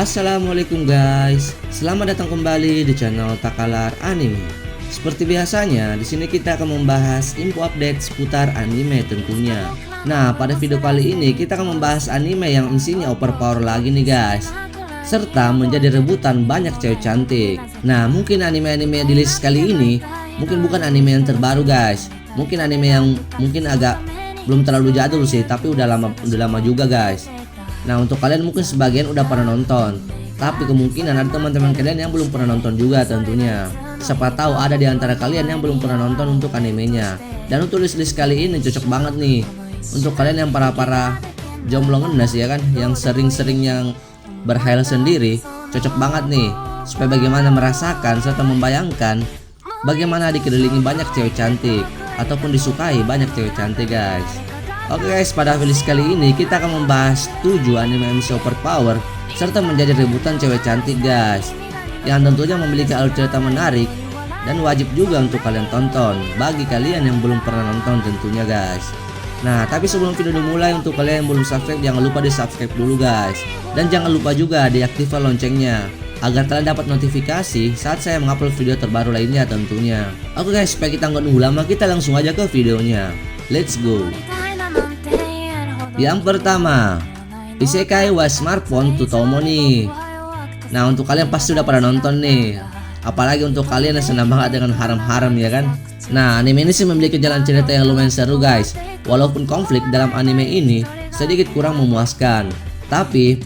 Assalamualaikum guys, selamat datang kembali di channel Takalar Anime. Seperti biasanya, di sini kita akan membahas info update seputar anime tentunya. Nah, pada video kali ini kita akan membahas anime yang isinya overpower lagi nih guys, serta menjadi rebutan banyak cewek cantik. Nah, mungkin anime-anime di list kali ini mungkin bukan anime yang terbaru guys, mungkin anime yang mungkin agak belum terlalu jadul sih, tapi udah lama juga guys. Nah, untuk kalian mungkin sebagian udah pernah nonton, tapi kemungkinan ada teman-teman kalian yang belum pernah nonton juga tentunya. Siapa tahu ada di antara kalian yang belum pernah nonton untuk animenya. Dan untuk list kali ini cocok banget nih untuk kalian yang para jomblo ngenes ya kan, yang sering-sering yang berhayal sendiri. Cocok banget nih supaya bagaimana merasakan serta membayangkan bagaimana dikelilingi banyak cewek cantik ataupun disukai banyak cewek cantik guys. Oke guys, pada video kali ini kita akan membahas 7 anime MC overpower serta menjadi rebutan cewek cantik guys, yang tentunya memiliki alur cerita menarik dan wajib juga untuk kalian tonton bagi kalian yang belum pernah nonton tentunya guys. Nah, tapi sebelum video dimulai, untuk kalian yang belum subscribe jangan lupa di subscribe dulu guys, dan jangan lupa juga diaktifkan loncengnya agar kalian dapat notifikasi saat saya mengupload video terbaru lainnya tentunya. Oke guys, supaya kita nggak nunggu lama, kita langsung aja ke videonya. Let's go. Yang pertama, Isekai wa Smartphone Tutomo nih. Nah, untuk kalian pasti udah pada nonton nih, apalagi untuk kalian yang senang banget dengan haram-haram ya kan. Nah, anime ini sih memiliki jalan cerita yang lumayan seru guys, walaupun konflik dalam anime ini sedikit kurang memuaskan. Tapi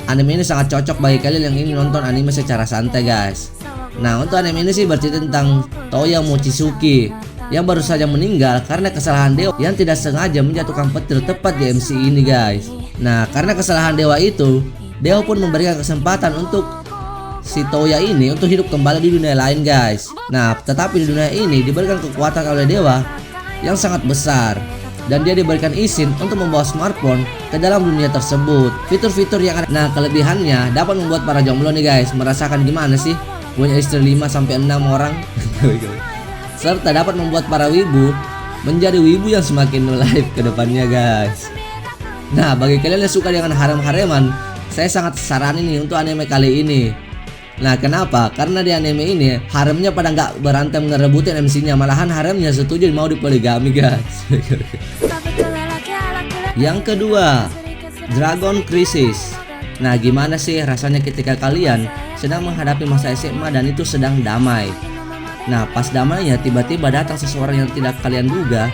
anime ini sangat cocok bagi kalian yang ingin nonton anime secara santai guys. Nah, untuk anime ini sih bercerita tentang Toya Mochizuki yang baru saja meninggal karena kesalahan dewa yang tidak sengaja menjatuhkan petir tepat di MC ini guys. Nah, karena kesalahan dewa itu, dewa pun memberikan kesempatan untuk si Toya ini untuk hidup kembali di dunia lain guys. Nah, tetapi di dunia ini diberikan kekuatan oleh dewa yang sangat besar, dan dia diberikan izin untuk membawa smartphone ke dalam dunia tersebut. Fitur-fitur yang ada, nah kelebihannya dapat membuat para jomblo nih guys merasakan gimana sih punya istri 5-6 orang serta dapat membuat para wibu menjadi wibu yang semakin live ke depannya guys. Nah, bagi kalian yang suka dengan harem-hareman, saya sangat saranin nih untuk anime kali ini. Nah, kenapa? Karena di anime ini haremnya pada nggak berantem ngerebutin MC-nya, malahan haremnya setuju mau dipoligami guys. Yang kedua, Dragon Crisis. Nah, gimana sih rasanya ketika kalian sedang menghadapi masa SMA dan itu sedang damai? Nah, pas damainya tiba-tiba datang seseorang yang tidak kalian duga,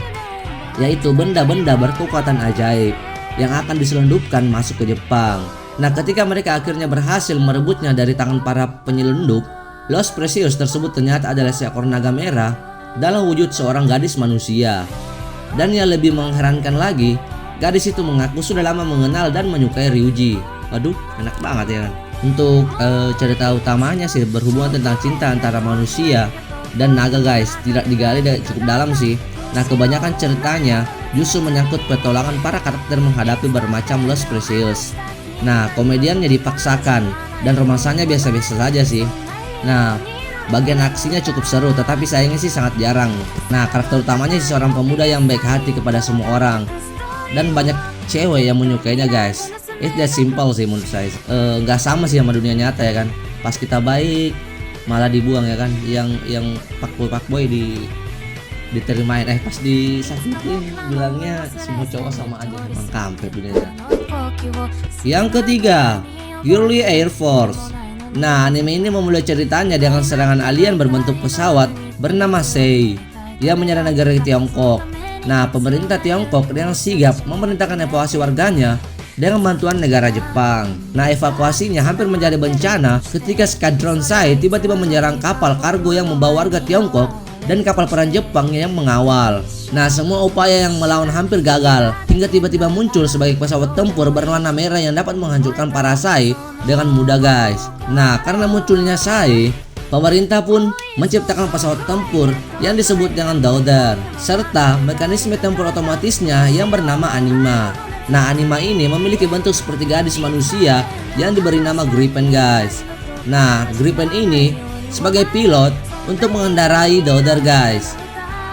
yaitu benda-benda berkekuatan ajaib yang akan diselundupkan masuk ke Jepang. Nah, ketika mereka akhirnya berhasil merebutnya dari tangan para penyelundup, Los Precious tersebut ternyata adalah seekor naga merah dalam wujud seorang gadis manusia. Dan yang lebih mengherankan lagi, gadis itu mengaku sudah lama mengenal dan menyukai Ryuji. Waduh, enak banget ya kan. Untuk cerita utamanya sih berhubungan tentang cinta antara manusia dan naga guys, tidak digali cukup dalam sih. Nah, kebanyakan ceritanya justru menyangkut petualangan para karakter menghadapi bermacam Los Precious. Nah, komediannya dipaksakan dan romansanya biasa-biasa saja sih. Nah, bagian aksinya cukup seru, tetapi sayangnya sih sangat jarang. Nah, karakter utamanya sih seorang pemuda yang baik hati kepada semua orang dan banyak cewek yang menyukainya guys. It's that simple sih menurut saya. Nggak sama sih sama dunia nyata ya kan. Pas kita baik malah dibuang ya kan, yang fuckboy diterimain, pas disakitin bilangnya semua cowok sama aja, emang kampret dunia. Yang ketiga, Girly Air Force. Nah, anime ini memulai ceritanya dengan serangan alien berbentuk pesawat bernama Sei yang menyerang negara Tiongkok. Nah, pemerintah Tiongkok dengan sigap memerintahkan evakuasi warganya dengan bantuan negara Jepang. Nah, evakuasinya hampir menjadi bencana ketika skadron Sai tiba-tiba menyerang kapal kargo yang membawa warga Tiongkok dan kapal perang Jepang yang mengawal. Nah, semua upaya yang melawan hampir gagal hingga tiba-tiba muncul sebagai pesawat tempur berwarna merah yang dapat menghancurkan para Sai dengan mudah guys. Nah, karena munculnya Sai, pemerintah pun menciptakan pesawat tempur yang disebut dengan Dauder serta mekanisme tempur otomatisnya yang bernama Anima. Nah, Anima ini memiliki bentuk seperti gadis manusia yang diberi nama Gripen guys. Nah, Gripen ini sebagai pilot untuk mengendarai Dauder guys,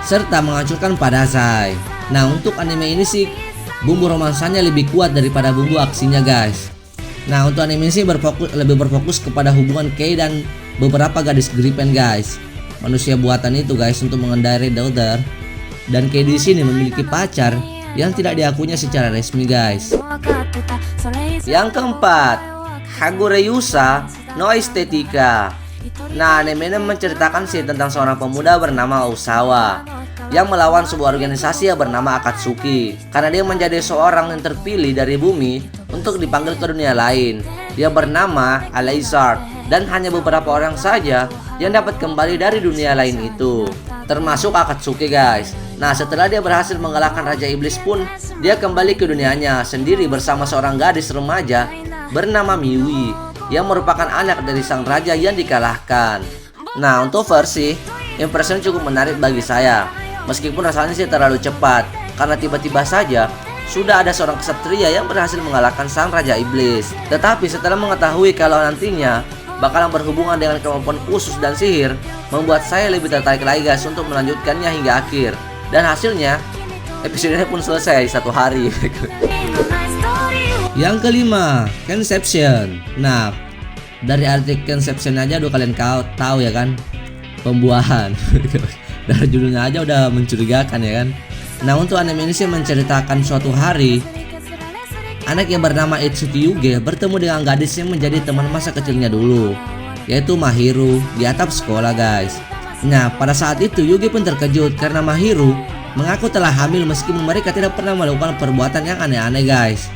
serta menghancurkan Padasai. Nah, untuk anime ini sih bumbu romansanya lebih kuat daripada bumbu aksinya guys. Nah, untuk anime ini lebih berfokus kepada hubungan Kei dan beberapa gadis Gripen guys. Manusia buatan itu guys untuk mengendarai Daughter. Dan Kei di sini memiliki pacar yang tidak diakuinya secara resmi guys. Yang keempat, Hagure Yusa no Estetika. Nah, anime ini menceritakan tentang seorang pemuda bernama Osawa yang melawan sebuah organisasi yang bernama Akatsuki karena dia menjadi seorang yang terpilih dari bumi untuk dipanggil ke dunia lain. Dia bernama Alizard dan hanya beberapa orang saja yang dapat kembali dari dunia lain itu, termasuk Akatsuki guys. Nah, setelah dia berhasil mengalahkan Raja Iblis pun, dia kembali ke dunianya sendiri bersama seorang gadis remaja bernama Miwi yang merupakan anak dari sang raja yang dikalahkan. Nah, untuk versi impression cukup menarik bagi saya, meskipun rasanya sih terlalu cepat karena tiba-tiba saja sudah ada seorang ksatria yang berhasil mengalahkan sang Raja Iblis. Tetapi setelah mengetahui kalau nantinya bakalan berhubungan dengan kemampuan khusus dan sihir, membuat saya lebih tertarik lagi guys untuk melanjutkannya hingga akhir. Dan hasilnya episodenya pun selesai 1 hari. Yang kelima, Conception. Nah, dari arti Conception aja udah kalian tahu ya kan, pembuahan. Dari judulnya aja udah mencurigakan ya kan. Nah, untuk anime ini sih menceritakan suatu hari anak yang bernama Itsuki Yuge bertemu dengan gadis yang menjadi teman masa kecilnya dulu, yaitu Mahiru di atap sekolah guys. Nah, pada saat itu Yuge pun terkejut karena Mahiru mengaku telah hamil meskipun mereka tidak pernah melakukan perbuatan yang aneh-aneh guys.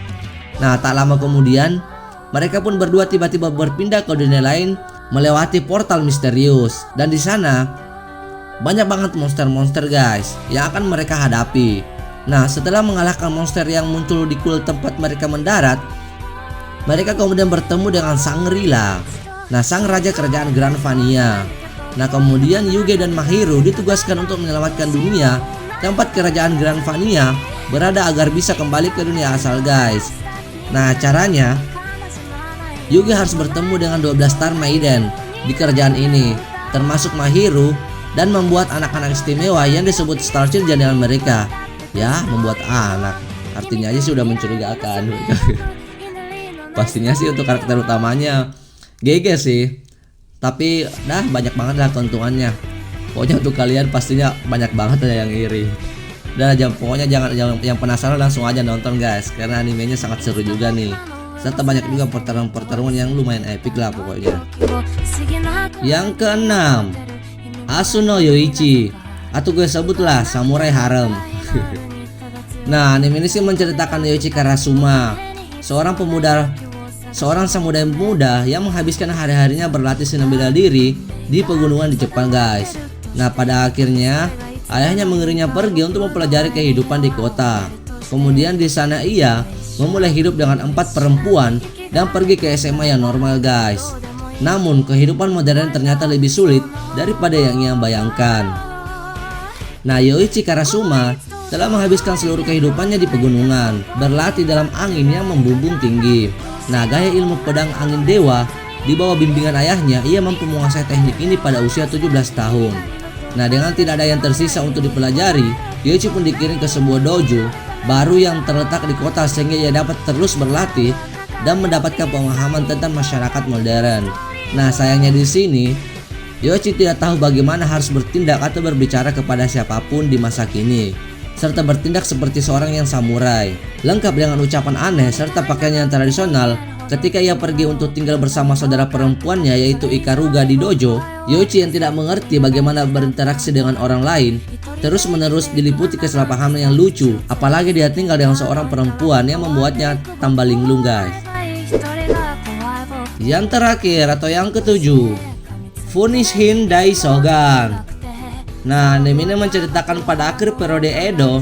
Nah, tak lama kemudian mereka pun berdua tiba-tiba berpindah ke dunia lain melewati portal misterius, dan di sana banyak banget monster-monster guys yang akan mereka hadapi. Nah, setelah mengalahkan monster yang muncul di kuil tempat mereka mendarat, mereka kemudian bertemu dengan Shangri-La. Nah, sang raja kerajaan Grand Vania. Nah, kemudian Yuge dan Mahiru ditugaskan untuk menyelamatkan dunia tempat kerajaan Grand Vania berada agar bisa kembali ke dunia asal guys. Nah, caranya Yuge harus bertemu dengan 12 Star Maiden di kerajaan ini, termasuk Mahiru, dan membuat anak-anak istimewa yang disebut Star Children dengan mereka. Ya, membuat anak, artinya aja sih udah mencurigakan. Pastinya sih untuk karakter utamanya GG sih, tapi dah banyak banget lah keuntungannya. Pokoknya untuk kalian pastinya banyak banget ya yang iri. Dan pokoknya jangan yang penasaran langsung aja nonton guys, karena animenya sangat seru juga nih, serta banyak juga pertarungan yang lumayan epic lah pokoknya. Yang keenam, Asuno Yoichi, atau gue sebutlah Samurai Harem. Nah, anime ini sih menceritakan Yoichi Karasuma, seorang samurai muda yang menghabiskan hari-harinya berlatih seni bela diri di pegunungan di Jepang guys. Nah, pada akhirnya ayahnya mengirinya pergi untuk mempelajari kehidupan di kota. Kemudian di sana ia memulai hidup dengan 4 perempuan dan pergi ke SMA yang normal guys. Namun kehidupan modern ternyata lebih sulit daripada yang ia bayangkan. Nah, Yoichi Karasuma telah menghabiskan seluruh kehidupannya di pegunungan, berlatih dalam angin yang membumbung tinggi. Nah, gaya ilmu pedang angin dewa di bawah bimbingan ayahnya, ia mampu menguasai teknik ini pada usia 17 tahun. Nah, dengan tidak ada yang tersisa untuk dipelajari, Yoichi pun dikirim ke sebuah dojo baru yang terletak di kota sehingga ia dapat terus berlatih dan mendapatkan pemahaman tentang masyarakat modern. Nah, sayangnya di sini Yoichi tidak tahu bagaimana harus bertindak atau berbicara kepada siapapun di masa kini, serta bertindak seperti seorang yang samurai, lengkap dengan ucapan aneh serta pakaian yang tradisional. Ketika ia pergi untuk tinggal bersama saudara perempuannya yaitu Ikaruga di dojo, Yoichi yang tidak mengerti bagaimana berinteraksi dengan orang lain terus-menerus diliputi kesalahpahaman yang lucu, apalagi dia tinggal dengan seorang perempuan yang membuatnya tambah linglung guys. Yang terakhir atau yang ketujuh, Funishin Dai Shogun. Nah, anime ini menceritakan pada akhir periode Edo,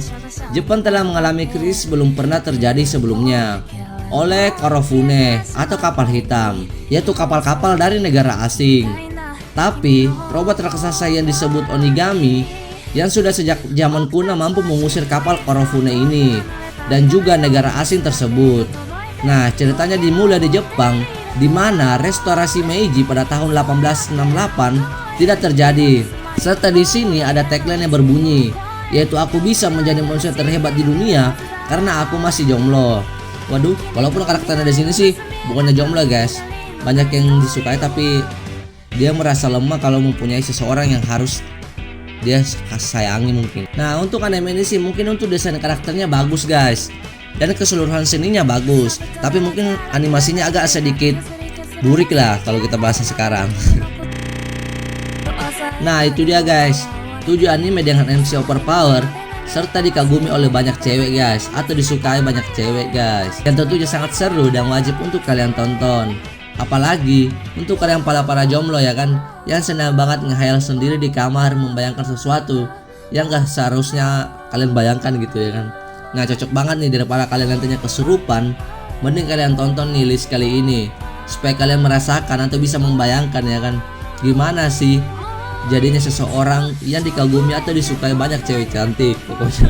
Jepang telah mengalami krisis belum pernah terjadi sebelumnya oleh Korofune atau kapal hitam, yaitu kapal-kapal dari negara asing. Tapi robot raksasa yang disebut Onigami yang sudah sejak zaman kuno mampu mengusir kapal Korofune ini dan juga negara asing tersebut. Nah, ceritanya dimulai di Jepang, di mana restorasi Meiji pada tahun 1868 tidak terjadi. Serta di sini ada tagline yang berbunyi, yaitu aku bisa menjadi manusia terhebat di dunia karena aku masih jomblo. Waduh, walaupun karakternya di sini sih bukannya jomblo guys, banyak yang disukai tapi dia merasa lemah kalau mempunyai seseorang yang harus dia sayangi mungkin. Nah untuk anime ini sih mungkin untuk desain karakternya bagus guys, dan keseluruhan seninya bagus, tapi mungkin animasinya agak sedikit burik lah kalau kita bahas sekarang. Nah itu dia guys, 7 anime dengan MC overpower serta dikagumi oleh banyak cewek guys, atau disukai banyak cewek guys, yang tentunya sangat seru dan wajib untuk kalian tonton. Apalagi untuk kalian para jomblo ya kan, yang senang banget ngehayal sendiri di kamar membayangkan sesuatu yang gak seharusnya kalian bayangkan gitu ya kan. Nah cocok banget nih, daripada kalian nantinya kesurupan, mending kalian tonton nih list kali ini supaya kalian merasakan atau bisa membayangkan ya kan, gimana sih jadinya seseorang yang dikagumi atau disukai banyak cewek cantik pokoknya.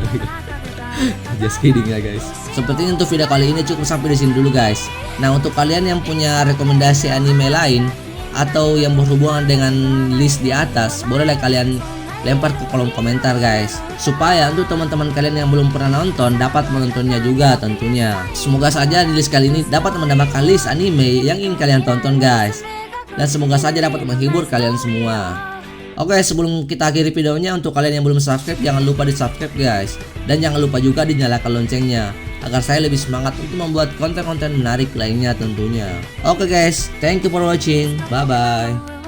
Just kidding ya guys. Sepertinya untuk video kali ini cukup sampai di sini dulu guys. Nah untuk kalian yang punya rekomendasi anime lain atau yang berhubungan dengan list di atas, bolehlah kalian lempar ke kolom komentar guys, supaya untuk teman-teman kalian yang belum pernah nonton dapat menontonnya juga tentunya. Semoga saja di list kali ini dapat menambahkan list anime yang ingin kalian tonton guys, dan semoga saja dapat menghibur kalian semua. Oke, sebelum kita akhiri videonya, untuk kalian yang belum subscribe jangan lupa di subscribe guys, dan jangan lupa juga dinyalakan loncengnya agar saya lebih semangat untuk membuat konten-konten menarik lainnya tentunya. Oke guys, thank you for watching, bye bye.